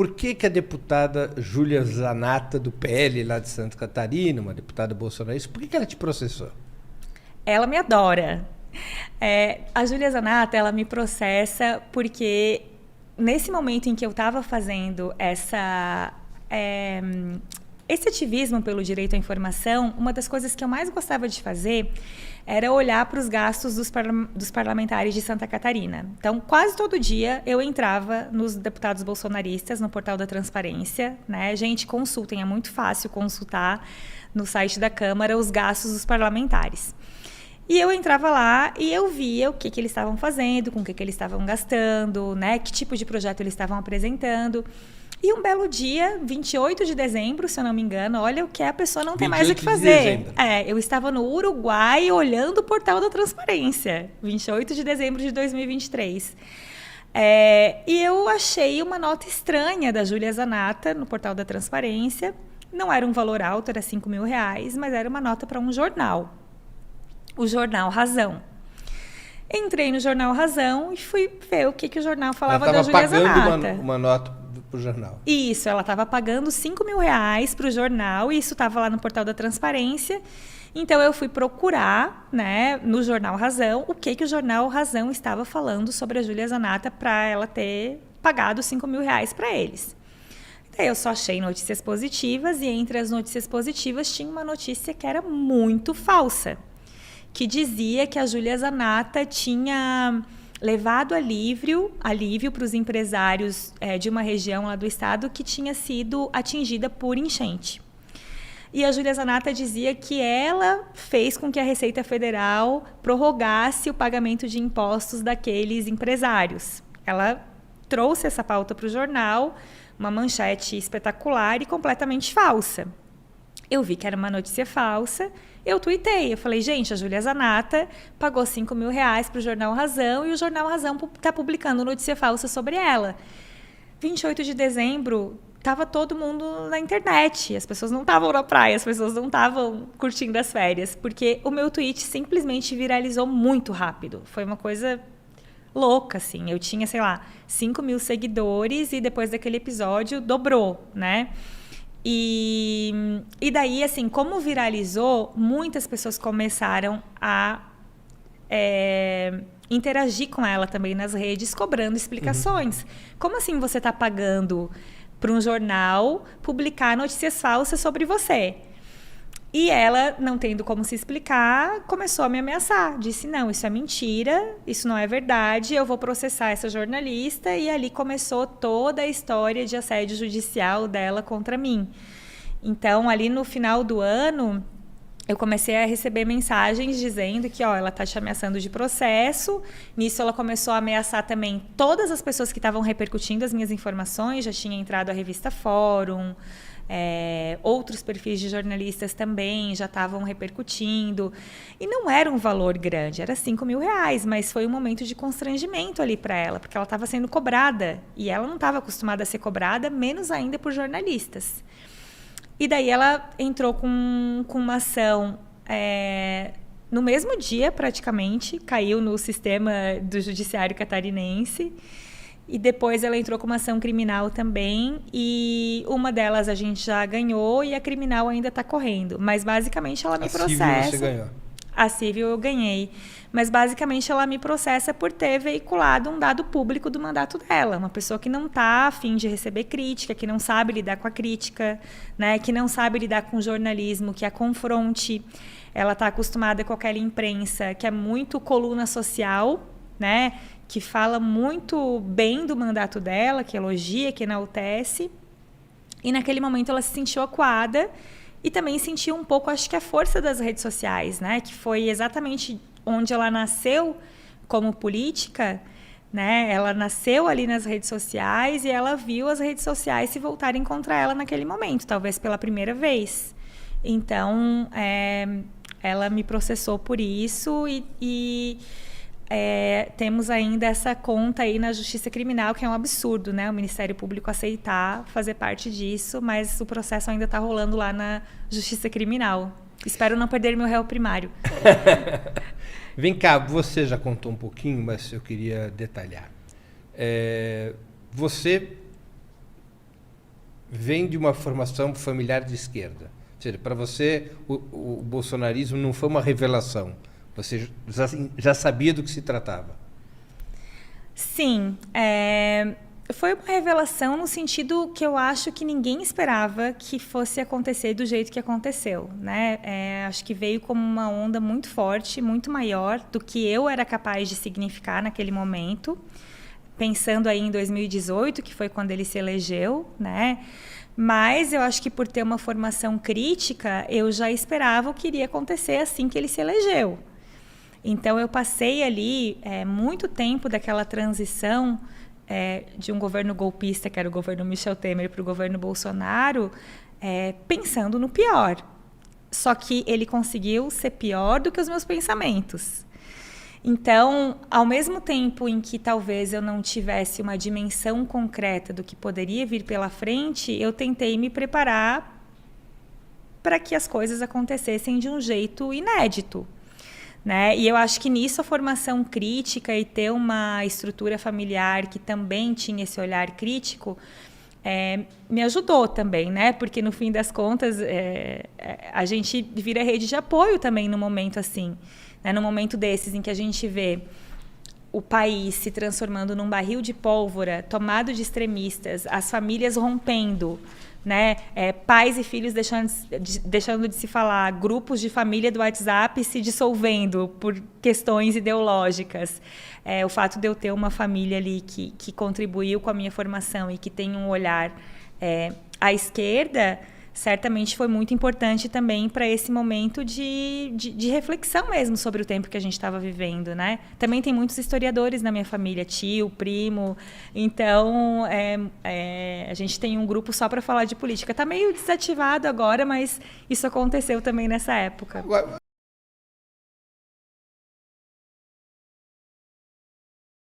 por que a deputada Júlia Zanatta, do PL lá de Santa Catarina, uma deputada bolsonarista, por que ela te processou? Ela me adora. A Júlia Zanatta, ela me processa porque nesse momento em que eu estava fazendo esse ativismo pelo direito à informação, uma das coisas que eu mais gostava de fazer era olhar para os gastos dos parlamentares de Santa Catarina. Então, quase todo dia eu entrava nos deputados bolsonaristas, no portal da transparência, né? Gente, consultem, é muito fácil consultar no site da Câmara os gastos dos parlamentares. E eu entrava lá e eu via o que eles estavam fazendo, com o que eles estavam gastando, né? Que tipo de projeto eles estavam apresentando. E um belo dia, 28 de dezembro, se eu não me engano, olha o que a pessoa não tem mais o que fazer. Eu estava no Uruguai olhando o portal da transparência, 28 de dezembro de 2023. E eu achei uma nota estranha da Júlia Zanatta no portal da transparência. Não era um valor alto, era R$5.000, mas era uma nota para um jornal. O jornal Razão. Entrei no jornal Razão e fui ver o que o jornal falava da Júlia Zanatta. Ela estava pagando uma nota para o jornal. Isso, ela estava pagando R$5.000 para o jornal e isso estava lá no portal da transparência. Então, eu fui procurar, né, no jornal Razão o que o jornal Razão estava falando sobre a Júlia Zanatta para ela ter pagado R$5.000 para eles. Daí eu só achei notícias positivas e entre as notícias positivas tinha uma notícia que era muito falsa, que dizia que a Júlia Zanatta tinha levado alívio para os empresários de uma região lá do estado que tinha sido atingida por enchente. E a Júlia Zanatta dizia que ela fez com que a Receita Federal prorrogasse o pagamento de impostos daqueles empresários. Ela trouxe essa pauta para o jornal, uma manchete espetacular e completamente falsa. Eu vi que era uma notícia falsa, eu tuitei. Eu falei, gente, a Júlia Zanatta pagou R$5.000 para o Jornal Razão e o Jornal Razão está publicando notícia falsa sobre ela. 28 de dezembro, estava todo mundo na internet. As pessoas não estavam na praia, as pessoas não estavam curtindo as férias, porque o meu tweet simplesmente viralizou muito rápido. Foi uma coisa louca, assim. Eu tinha, 5.000 seguidores e depois daquele episódio dobrou, né? E daí, assim, como viralizou, muitas pessoas começaram a interagir com ela também nas redes, cobrando explicações. Como assim você está pagando para um jornal publicar notícias falsas sobre você? E ela, não tendo como se explicar, começou a me ameaçar. Disse, não, isso é mentira, isso não é verdade, eu vou processar essa jornalista. E ali começou toda a história de assédio judicial dela contra mim. Então, ali no final do ano, eu comecei a receber mensagens dizendo que ela está te ameaçando de processo. Nisso, ela começou a ameaçar também todas as pessoas que estavam repercutindo as minhas informações. Já tinha entrado a revista Fórum, outros perfis de jornalistas também já estavam repercutindo. E não era um valor grande, era R$5.000, mas foi um momento de constrangimento ali para ela, porque ela estava sendo cobrada. E ela não estava acostumada a ser cobrada, menos ainda por jornalistas. E daí ela entrou com uma ação no mesmo dia, praticamente, caiu no sistema do judiciário catarinense. E depois ela entrou com uma ação criminal também. E uma delas a gente já ganhou e a criminal ainda está correndo. Mas basicamente ela me processa. A civil você ganhou. A civil eu ganhei. Mas basicamente ela me processa por ter veiculado um dado público do mandato dela. Uma pessoa que não está a fim de receber crítica, que não sabe lidar com a crítica, né? Que não sabe lidar com o jornalismo, que a confronte. Ela está acostumada com aquela imprensa que é muito coluna social, né? Que fala muito bem do mandato dela, que elogia, que enaltece. E naquele momento ela se sentiu acuada e também sentiu um pouco, acho que a força das redes sociais, né? Que foi exatamente onde ela nasceu como política, né? Ela nasceu ali nas redes sociais e ela viu as redes sociais se voltarem contra ela naquele momento, talvez pela primeira vez. Então, ela me processou por isso e temos ainda essa conta aí na Justiça Criminal, que é um absurdo, né? O Ministério Público aceitar fazer parte disso, mas o processo ainda está rolando lá na Justiça Criminal. Espero não perder meu réu primário. Vem cá, você já contou um pouquinho, mas eu queria detalhar. Você vem de uma formação familiar de esquerda. Ou seja, para você, o bolsonarismo não foi uma revelação. Você já sabia do que se tratava. Sim, foi uma revelação no sentido que eu acho que ninguém esperava que fosse acontecer do jeito que aconteceu, né? Acho que veio como uma onda muito forte, muito maior do que eu era capaz de significar naquele momento. Pensando aí em 2018, que foi quando ele se elegeu, né? Mas eu acho que por ter uma formação crítica, eu já esperava o que iria acontecer assim que ele se elegeu. Então, eu passei ali muito tempo daquela transição de um governo golpista, que era o governo Michel Temer, para o governo Bolsonaro, pensando no pior. Só que ele conseguiu ser pior do que os meus pensamentos. Então, ao mesmo tempo em que talvez eu não tivesse uma dimensão concreta do que poderia vir pela frente, eu tentei me preparar para que as coisas acontecessem de um jeito inédito, né? E eu acho que nisso a formação crítica e ter uma estrutura familiar que também tinha esse olhar crítico me ajudou também, né? Porque no fim das contas a gente vira rede de apoio também no momento assim, né? No momento desses em que a gente vê o país se transformando num barril de pólvora, tomado de extremistas, as famílias rompendo, né? Pais e filhos deixando de se falar, grupos de família do WhatsApp se dissolvendo por questões ideológicas. O fato de eu ter uma família ali que contribuiu com a minha formação e que tem um olhar à esquerda, certamente foi muito importante também para esse momento de reflexão mesmo sobre o tempo que a gente estava vivendo, né? Também tem muitos historiadores na minha família, tio, primo, então a gente tem um grupo só para falar de política. Está meio desativado agora, mas isso aconteceu também nessa época. Agora,